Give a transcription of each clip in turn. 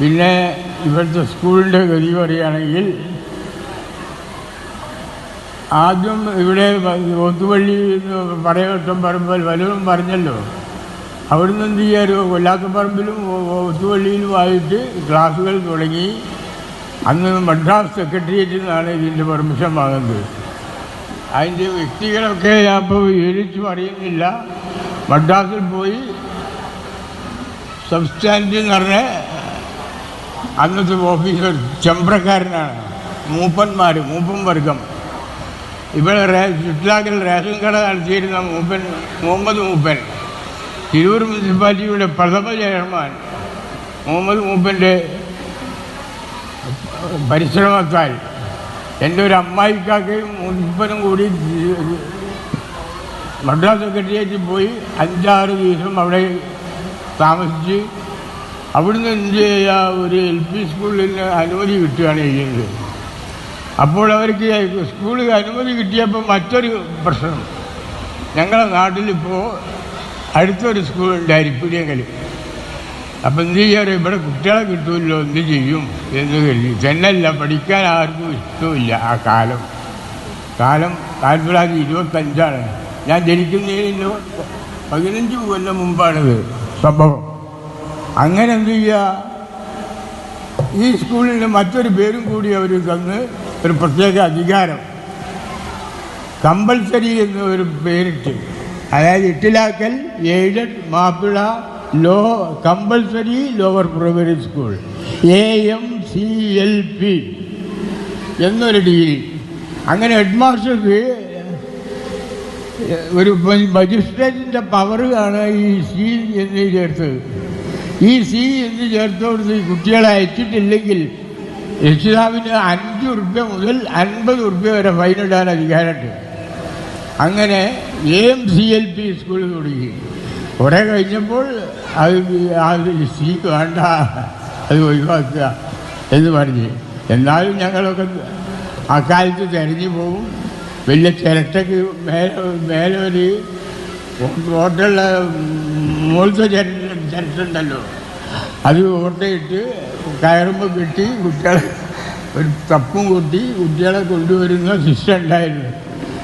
പിന്നെ ഇവിടുത്തെ സ്കൂളിൻ്റെ ഗതി പറയുകയാണെങ്കിൽ ആദ്യം ഇവിടെ ഒത്തുപള്ളി പറയവട്ടം പറമ്പിൽ വല്ലതും പറഞ്ഞല്ലോ, അവിടുന്ന് എന്ത് ചെയ്യാമോ കൊല്ലാത്തപ്പറമ്പിലും ഒത്തുപള്ളിയിലുമായിട്ട് ക്ലാസ്സുകൾ തുടങ്ങി. അന്ന് മദ്രാസ് സെക്രട്ടേറിയറ്റിൽ നിന്നാണ് ഇതിൻ്റെ പെർമിഷൻ വാങ്ങുന്നത്. അതിൻ്റെ വ്യക്തികളൊക്കെ ഞാൻ ഇപ്പോൾ വിവരിച്ചും അറിയുന്നില്ല. മദ്രാസിൽ പോയി സബ്സ്റ്റാൻറ്റ് എന്ന് പറഞ്ഞ അന്നത്തെ ഓഫീസർ ചെമ്പ്രക്കാരനാണ്, മൂപ്പൻ വർഗം. ഇവിടെ ചുറ്റിലാക്കൽ റേഷൻ കട നടത്തിയിരുന്ന മുഹമ്മദ് മൂപ്പൻ, തിരൂർ മുനിസിപ്പാലിറ്റിയുടെ പ്രഥമ ചെയർമാൻ മുഹമ്മദ് മൂപ്പൻ്റെ പരിശ്രമത്താൽ എൻ്റെ ഒരു അമ്മായിക്കാക്കയും മൂപ്പനും കൂടി മദ്രാസ് സെക്രട്ടേറിയറ്റിൽ പോയി 5-6 ദിവസം അവിടെ താമസിച്ച് അവിടുന്ന് എന്ത് ചെയ്യുക, ഒരു LP സ്കൂളിന് അനുമതി കിട്ടുകയാണ് ചെയ്യുന്നത്. അപ്പോൾ അവർക്ക് സ്കൂളിൽ അനുമതി കിട്ടിയപ്പോൾ മറ്റൊരു പ്രശ്നം, ഞങ്ങളുടെ നാട്ടിലിപ്പോൾ അടുത്തൊരു സ്കൂളുണ്ട് അരിപ്പുരിയങ്കൽ. അപ്പം എന്ത് ചെയ്യാറ്, ഇവിടെ കുട്ടികളെ കിട്ടുമല്ലോ, എന്ത് ചെയ്യും എന്ന് കരുതി. തന്നെയല്ല, പഠിക്കാൻ ആർക്കും ഇഷ്ടമില്ല. ആ കാലം 1925 ഞാൻ ജനിക്കുന്നതിന് 15 കൊല്ലം മുമ്പാണിത് സംഭവം. അങ്ങനെ എന്ത് ചെയ്യുക, ഈ സ്കൂളിന് മറ്റൊരു പേരും കൂടി അവർ തന്ന് ഒരു പ്രത്യേക അധികാരം, കമ്പൽസറി എന്ന് ഒരു പേരിട്ട്, അതായത് ഇട്ടിലാക്കൽ aided Mappila compulsory lower primary school AMCLP എന്നൊരു ഡിഗ്രി. അങ്ങനെ ഹെഡ് മാസ്റ്റർക്ക് ഒരു മജിസ്ട്രേറ്റിൻ്റെ പവർ ആണ് ഈ സി എന്ന് ചേർത്തത്. ഈ സി എന്ന് ചേർത്തോടുത്ത് കുട്ടികളെ അയച്ചിട്ടില്ലെങ്കിൽ രക്ഷിതാവിന് 5 റുപ്യ മുതൽ 50 റുപ്യ വരെ ഫൈനിടാൻ അധികാരമുണ്ട്. അങ്ങനെ AMCLP സ്കൂൾ തുടങ്ങി. കുറേ കഴിഞ്ഞപ്പോൾ അത് സി വേണ്ട, അത് ഒഴിവാക്കുക എന്ന് പറഞ്ഞ്. എന്നാലും ഞങ്ങളൊക്കെ അക്കാലത്ത് തിരഞ്ഞു പോകും. വലിയ ചിരട്ടയ്ക്ക് മേലെ ഒരു ഓട്ടയുള്ള മുകളിലത്തെ ചിരട്ടുണ്ടല്ലോ, അത് ഓട്ടയിട്ട് കയറുമ്പോൾ കെട്ടി കുട്ടികളെ ഒരു തപ്പും കൂട്ടി കുട്ടികളെ കൊണ്ടുവരുന്ന സിസ്റ്റം ഉണ്ടായിരുന്നു.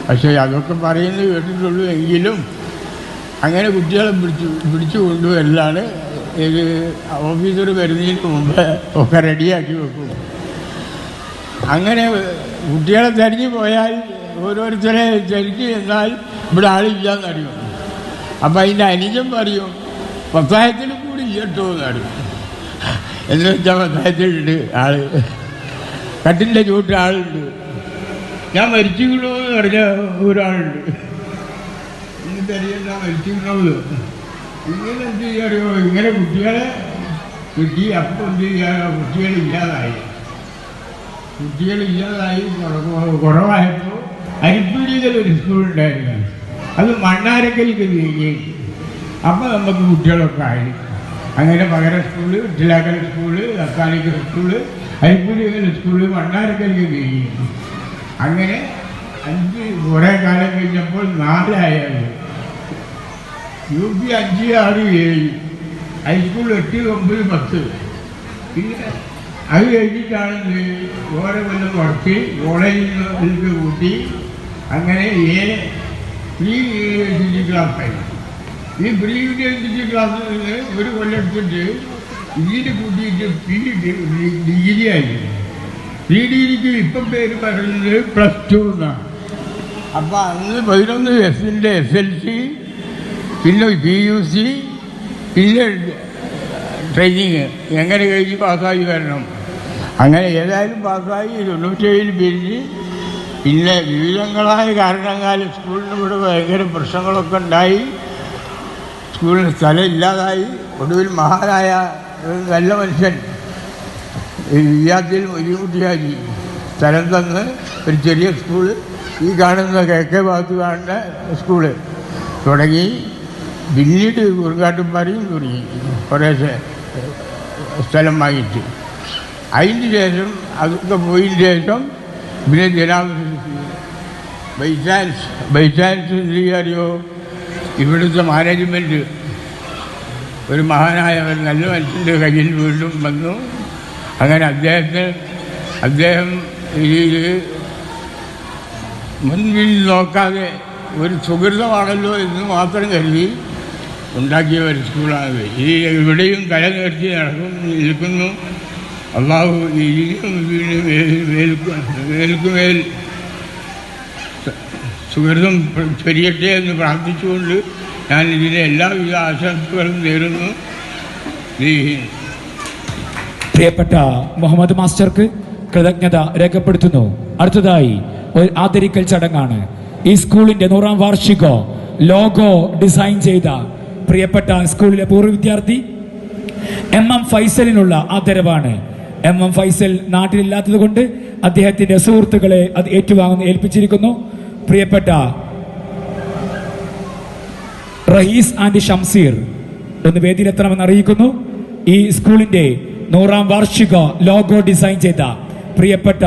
പക്ഷേ അതൊക്കെ പറയുന്നത് കേട്ടിട്ടുള്ളൂ. എങ്കിലും അങ്ങനെ കുട്ടികളെ പിടിച്ചു കൊണ്ടുവരലാണ്. ഇത് ഓഫീസർ വരുന്നതിന് മുമ്പ് ഒക്കെ റെഡിയാക്കി വെക്കും. അങ്ങനെ കുട്ടികളെ തിരഞ്ഞു പോയാൽ ഓരോരുത്തരെ തിരഞ്ഞു എന്നാൽ ഇവിടെ ആളില്ലാന്നറിയും. അപ്പം അതിൻ്റെ അനുജൻ പറയും, പത്തായത്തിലും കൂടി ഇല്ലട്ടോ എന്നറിയും. എന്ന് വെച്ചാൽ പത്തായത്തിലുണ്ട് ആള്, കട്ടിൻ്റെ ചുവട്ടിൽ ആളുണ്ട്. ഞാൻ മരിച്ചിക്കണോ എന്ന് പറഞ്ഞ ഒരാളുണ്ട്. എന്നിട്ട് അറിയണ്ട മരിച്ചിക്കണോ. ഇങ്ങനെ എന്ത് ചെയ്യാറിയോ, ഇങ്ങനെ കുട്ടികളെ കിട്ടി. അപ്പോൾ എന്ത് ചെയ്യാറോ, കുട്ടികളില്ലാതായി കുറവായപ്പോൾ അരിപ്പുരിയിൽ ഒരു സ്കൂളുണ്ടായിരുന്നു. അത് മണ്ണാരക്കലിക്ക് നീങ്ങി. അപ്പോൾ നമുക്ക് കുട്ടികളൊക്കെ ആയി. അങ്ങനെ പകര school, Ittilakkal school, തക്കാളിക്കൽ school, അരിപ്പുരിയിൽ school, മണ്ണാരക്കലിക്ക് നീങ്ങി. അങ്ങനെ 5 കുറേ കാലം കഴിഞ്ഞപ്പോൾ 4 ആയാലും UP 5, 6, 7, ഹൈസ്കൂൾ 8, 9, 10. പിന്നെ അത് കഴിഞ്ഞിട്ടാണ് ഓരോ കൊല്ലം കുറച്ച് കോളേജിലേക്ക് കൂട്ടി. അങ്ങനെ പ്രീ യൂണിവേഴ്സിറ്റി ക്ലാസ്സായി. ഈ പ്രീ യൂണിവേഴ്സിറ്റി ക്ലാസ്സിൽ നിന്ന് ഒരു കൊല്ലം എടുത്തിട്ട് ഇതിന് കൂട്ടിയിട്ട് ഡിഗ്രി ആയി. പ്രീ ഡിഗ്രിക്ക് ഇപ്പം പേര് പറയുന്നത് +2 എന്നാണ്. അപ്പം അന്ന് 11 S-ൻ്റെ SLC, പിന്നെ PUC, പിന്നെ ട്രെയിനിങ് എങ്ങനെ കഴിഞ്ഞ് പാസ്സായി വരണം. അങ്ങനെ ഏതായാലും പാസ്സായി 97 പിരിഞ്ഞ്. പിന്നെ വിവിധങ്ങളായ കാരണങ്ങളാൽ സ്കൂളിന് ഇവിടെ ഭയങ്കര പ്രശ്നങ്ങളൊക്കെ ഉണ്ടായി. സ്കൂളിന് സ്ഥലം ഇല്ലാതായി. ഒടുവിൽ മഹാനായ ഒരു നല്ല മനുഷ്യൻ വിയാത്തിൽ മൊയ്‌കുട്ടിയാജി സ്ഥലം തന്ന് ഒരു ചെറിയ സ്കൂള്, ഈ കാണുന്ന കിഴക്കേ ഭാഗത്ത് കാണുന്ന സ്കൂള് തുടങ്ങി. പിന്നീട് കുറുങ്കാട്ടുംപാറയും തുടങ്ങി കുറേശ്ശെ സ്ഥലം വാങ്ങിയിട്ട്. അതിന് ശേഷം അതൊക്കെ പോയതിന് ശേഷം പിന്നെ ബൈ ചാൻസ് അറിയോ, ഇവിടുത്തെ മാനേജ്മെൻറ്റ് ഒരു മഹാനായ ഒരു നല്ല മനുഷ്യൻ്റെ കയ്യിൽ വീണ്ടും വന്നു. അങ്ങനെ അദ്ദേഹം ഇതിൽ മുൻപിൽ നോക്കാതെ ഒരു സുഹൃതമാണല്ലോ എന്ന് മാത്രം കരുതി ഉണ്ടാക്കിയ ഒരു സ്കൂളാണ്. ഈ ഇവിടെയും തല നേർത്തി നിൽക്കുന്നു. അള്ളാഹു മേൽക്കുമേൽ സുഹൃതം ചൊരിയട്ടെ എന്ന് പ്രാർത്ഥിച്ചുകൊണ്ട് ഞാൻ ഇതിനെ എല്ലാവിധ ആശംസകളും നേരുന്നു. പ്രിയപ്പെട്ട മുഹമ്മദ് മാസ്റ്റർക്ക് കൃതജ്ഞത രേഖപ്പെടുത്തുന്നു. അടുത്തതായി ഒരു ആദരിക്കൽ ചടങ്ങാണ്. ഈ സ്കൂളിന്റെ 100ാം വാർഷിക ലോഗോ ഡിസൈൻ ചെയ്ത പ്രിയപ്പെട്ട സ്കൂളിലെ പൂർവ്വ വിദ്യാർത്ഥി MM ഫൈസലിനുള്ള ആദരവാണ്. MM ഫൈസൽ നാട്ടിലില്ലാത്തത് കൊണ്ട് അദ്ദേഹത്തിന്റെ സുഹൃത്തുക്കളെ അത് ഏൽപ്പിച്ചിരിക്കുന്നു. പ്രിയപ്പെട്ട റഹീസ് ആൻഡ് ഷംസീർ ഒന്ന് വേദിയിലെത്തണമെന്ന് അറിയിക്കുന്നു. ഈ സ്കൂളിന്റെ 100ാം വാർഷിക ലോഗോ ഡിസൈൻ ചെയ്ത പ്രിയപ്പെട്ട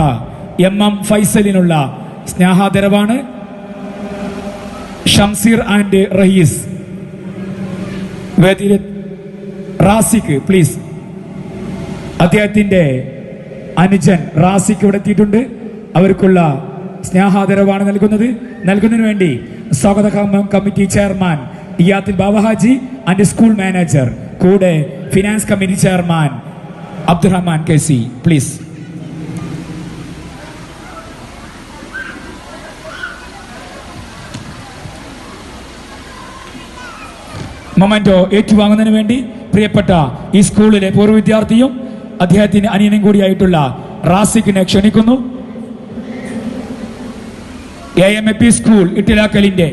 MM ഫൈസലിനുള്ള സ്നേഹാദരവാണ്. ഷംസീർ ആൻഡ് റഹീസ് വേദിയിലെ റാസിക്ക് പ്ലീസ്. അദ്ദേഹത്തിന്റെ അനുജൻ റാസിക്ക് ഇവിടെ എത്തിയിട്ടുണ്ട്. അവർക്കുള്ള സ്നേഹാദരവാണ് നൽകുന്നതിന് വേണ്ടി സ്വാഗത കമ്മിറ്റി ചെയർമാൻ ഇയാത്തിൽ ബാബഹാജി ആൻഡ് സ്കൂൾ മാനേജർ, കൂടെ finance committee chairman Abdurahman KC please. Memento ഏറ്റുവാങ്ങുന്നതിന് വേണ്ടി പ്രിയപ്പെട്ട ഈ സ്കൂളിലെ പൂർവ്വ വിദ്യാർത്ഥിയും അദ്ദേഹത്തിന്റെ അനിയനും കൂടിയായിട്ടുള്ള റാസിഖിനെ ക്ഷണിക്കുന്നു. AMAP school ഇട്ടിലാക്കലിന്റെ